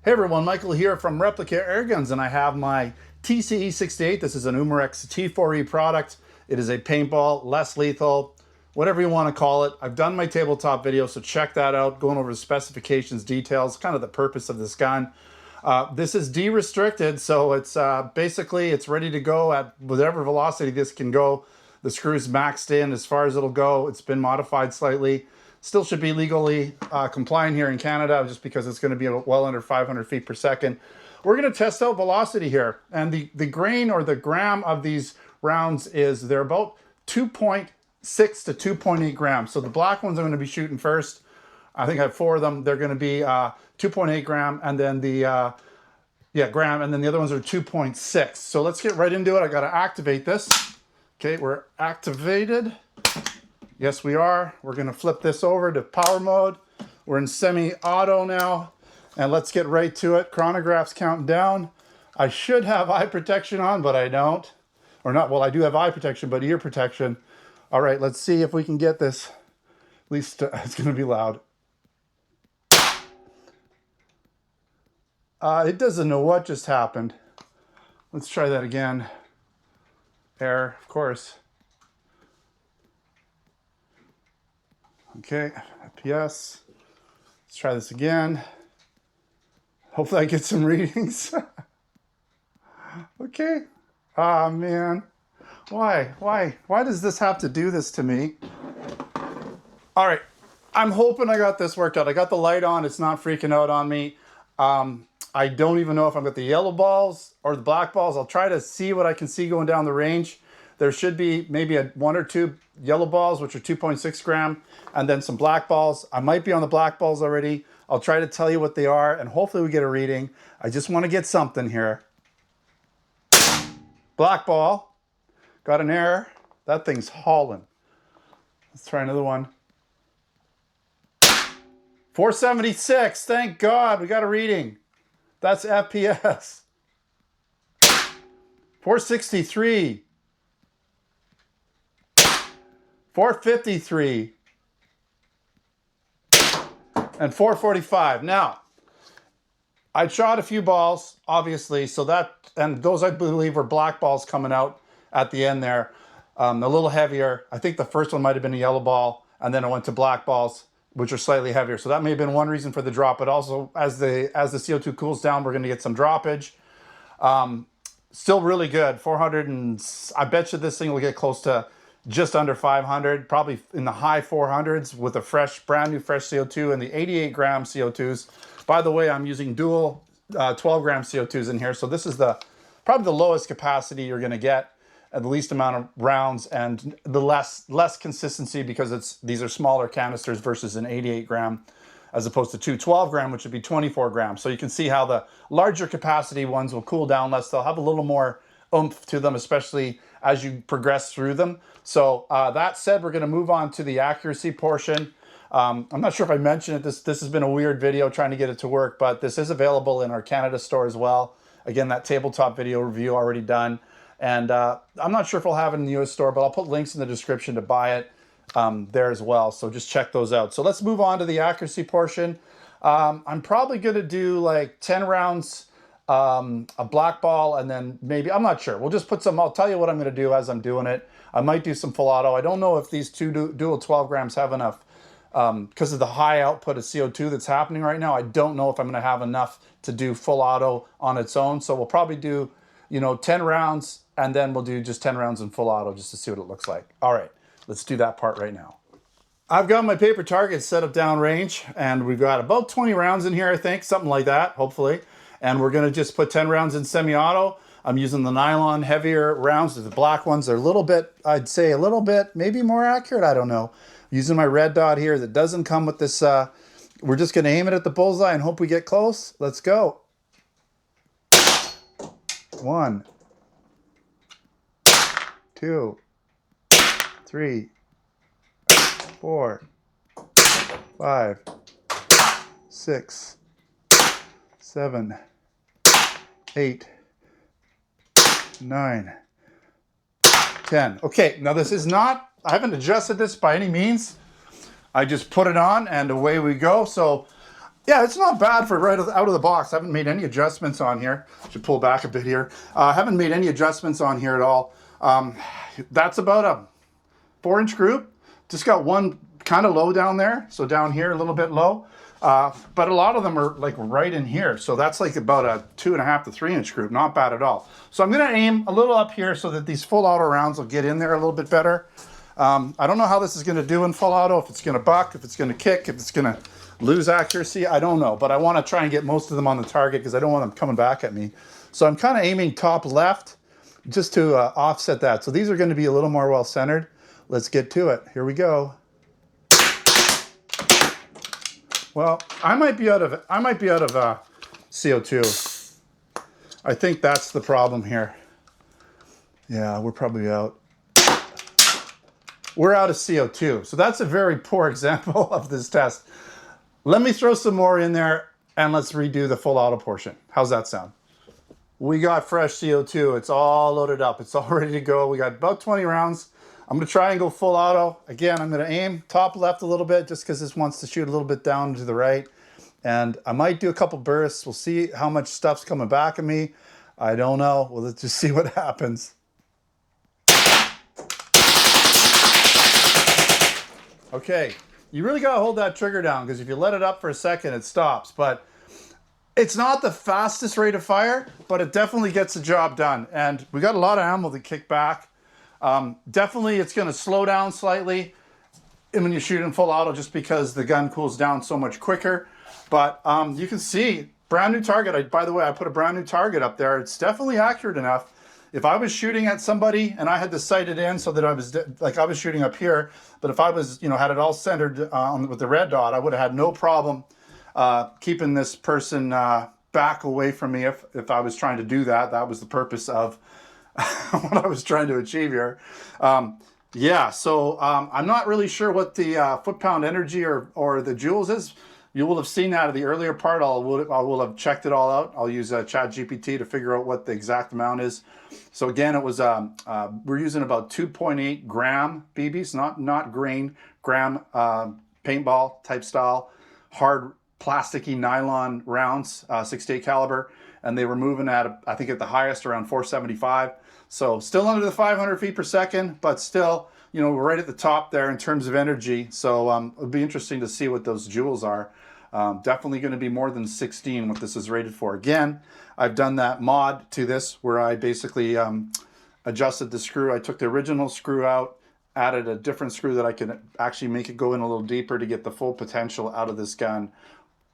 Hey everyone, Michael here from Replica Airguns, and I have my TCE68. This is an Umarex T4E product. It is a paintball, less lethal, whatever you want to call it. I've done my tabletop video, so check that out, going over the specifications, details, kind of the purpose of this gun. This is de-restricted, so it's basically it's ready to go at whatever velocity this can go. The screw's maxed in as far as it'll go. It's been modified slightly. Still should be legally compliant here in Canada just because it's going to be well under 500 feet per second. We're going to test out velocity here. And the grain or the gram of these rounds is they're about 2.6 to 2.8 grams. So the black ones I'm going to be shooting first. I think I have 4 of them. They're going to be 2.8 gram, and then the gram, and then the other ones are 2.6. So let's get right into it. I got to activate this. Okay, we're activated. Yes, we are. We're going to flip this over to power mode. We're in semi-auto now, and let's get right to it. Chronograph's counting down. I should have eye protection on, but I don't. Or not, well, I do have eye protection, but ear protection. All right, let's see if we can get this. At least it's going to be loud. It doesn't know what just happened. Let's try that again. Error, of course. Okay, FPS. Let's try this again. Hopefully I get some readings. Okay. Ah, man. Why does this have to do this to me? All right. I'm hoping I got this worked out. I got the light on. It's not freaking out on me. I don't even know if I've got the yellow balls or the black balls. I'll try to see what I can see going down the range. There should be maybe 1 or 2 yellow balls, which are 2.6 gram, and then some black balls. I might be on the black balls already. I'll try to tell you what they are, and hopefully we get a reading. I just want to get something here. Black ball. Got an error. That thing's hauling. Let's try another one. 476. Thank God we got a reading. That's FPS. 463. 453 and 445. Now, I shot a few balls, obviously, so that, and those I believe were black balls coming out at the end there, a little heavier. I think the first one might have been a yellow ball, and then I went to black balls, which are slightly heavier. So that may have been one reason for the drop, but also as the CO2 cools down, we're going to get some droppage. Still really good. 400, and I bet you this thing will get close to just under 500, probably in the high 400s with a brand new fresh CO2 and the 88 gram CO2s. By the way, I'm using dual 12 gram CO2s in here. So this is probably the lowest capacity you're going to get, at the least amount of rounds, and the less consistency because these are smaller canisters versus an 88 gram as opposed to 212 gram, which would be 24 grams. So you can see how the larger capacity ones will cool down less. They'll have a little more oomph to them, especially as you progress through them. So that said, we're going to move on to the accuracy portion. I'm not sure if I mentioned it. This has been a weird video trying to get it to work, but this is available in our Canada store as well. Again, that tabletop video review already done. And I'm not sure if I'll have it in the US store, but I'll put links in the description to buy it there as well. So just check those out. So let's move on to the accuracy portion. I'm probably going to do like 10 rounds, a black ball, and then maybe, I'm not sure. We'll just put some, I'll tell you what I'm going to do as I'm doing it. I might do some full auto. I don't know if these two dual 12 grams have enough because of the high output of CO2 that's happening right now. I don't know if I'm going to have enough to do full auto on its own. So we'll probably do, 10 rounds, and then we'll do just 10 rounds in full auto just to see what it looks like. All right, let's do that part right now. I've got my paper target set up downrange, and we've got about 20 rounds in here, I think, something like that, hopefully. And we're going to just put 10 rounds in semi-auto. I'm using the nylon heavier rounds. The black ones are a little bit, I'd say a little bit, maybe more accurate. I don't know. Using my red dot here that doesn't come with this. We're just going to aim it at the bullseye and hope we get close. Let's go. 1, 2, 3, 4, 5, 6, 7, 8, 9, 10. Okay, now this is not, I haven't adjusted this by any means. I just put it on and away we go. So Yeah, it's not bad for right out of the box. I haven't made any adjustments on here. Should pull back a bit here. Haven't made any adjustments on here at all. That's about a 4-inch group. Just got one kind of low down there. So down here, a little bit low. But a lot of them are like right in here. So that's like about a 2.5 to 3-inch group. Not bad at all. So I'm going to aim a little up here so that these full auto rounds will get in there a little bit better. I don't know how this is going to do in full auto, if it's going to buck, if it's going to kick, if it's going to lose accuracy. I don't know, but I want to try and get most of them on the target because I don't want them coming back at me. So I'm kind of aiming top left just to offset that. So these are going to be a little more well centered. Let's get to it. Here we go. Well, I might be out of CO2. I think that's the problem here. Yeah, we're probably out. We're out of CO2. So that's a very poor example of this test. Let me throw some more in there and let's redo the full auto portion. How's that sound? We got fresh CO2. It's all loaded up. It's all ready to go. We got about 20 rounds. I'm going to try and go full auto. Again, I'm going to aim top left a little bit just because this wants to shoot a little bit down to the right. And I might do a couple bursts. We'll see how much stuff's coming back at me. I don't know. Well, let's just see what happens. Okay, you really got to hold that trigger down because if you let it up for a second, it stops. But it's not the fastest rate of fire, but it definitely gets the job done. And we got a lot of ammo to kick back. Definitely it's going to slow down slightly when you shoot in full auto just because the gun cools down so much quicker. But you can see, brand new target. By the way, I put a brand new target up there. It's definitely accurate enough. If I was shooting at somebody and I had to sight it in so that I was like I was shooting up here, but if I was, had it all centered with the red dot, I would have had no problem keeping this person back away from me if I was trying to do that. That was the purpose of what I was trying to achieve here. Yeah, so I'm not really sure what the foot-pound energy or the joules is. You will have seen that in the earlier part. I will have checked it all out. I'll use ChatGPT to figure out what the exact amount is. So again, it was we're using about 2.8 gram BBs, not grain, gram paintball type style, hard plasticky nylon rounds, 68 caliber, and they were moving at I think at the highest around 475. So still under the 500 feet per second, but still, we're right at the top there in terms of energy. So it'll be interesting to see what those joules are. Definitely going to be more than 16 what this is rated for. Again, I've done that mod to this where I basically adjusted the screw. I took the original screw out, added a different screw that I could actually make it go in a little deeper to get the full potential out of this gun.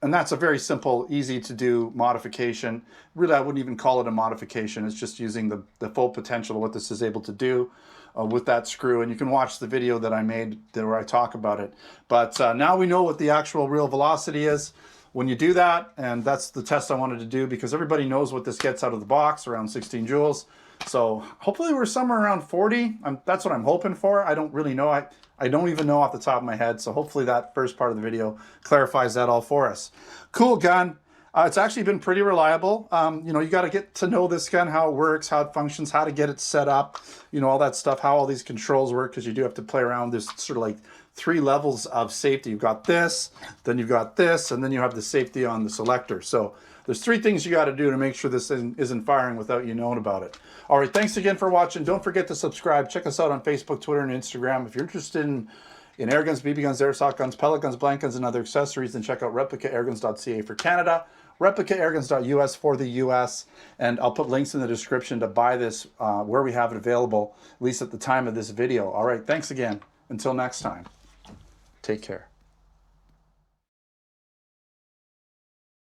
And that's a very simple, easy to do modification. Really, I wouldn't even call it a modification. It's just using the full potential of what this is able to do with that screw. And you can watch the video that I made where I talk about it. But now we know what the actual real velocity is when you do that. And that's the test I wanted to do because everybody knows what this gets out of the box, around 16 joules. So hopefully we're somewhere around 40. That's what I'm hoping for. I don't really know. I don't even know off the top of my head. So hopefully that first part of the video clarifies that all for us. Cool gun. It's actually been pretty reliable. You got to get to know this gun, how it works, how it functions, how to get it set up, all that stuff, how all these controls work, because you do have to play around. There's sort of like 3 levels of safety. You've got this, then you've got this, and then you have the safety on the selector. So there's 3 things you got to do to make sure this isn't firing without you knowing about it. All right, thanks again for watching. Don't forget to subscribe. Check us out on Facebook, Twitter, and Instagram. If you're interested in air guns, BB guns, airsoft guns, pellet guns, blank guns, and other accessories, then check out replicaAirguns.ca for Canada, replicaAirguns.us for the US, and I'll put links in the description to buy this where we have it available, at least at the time of this video. All right, thanks again. Until next time, take care.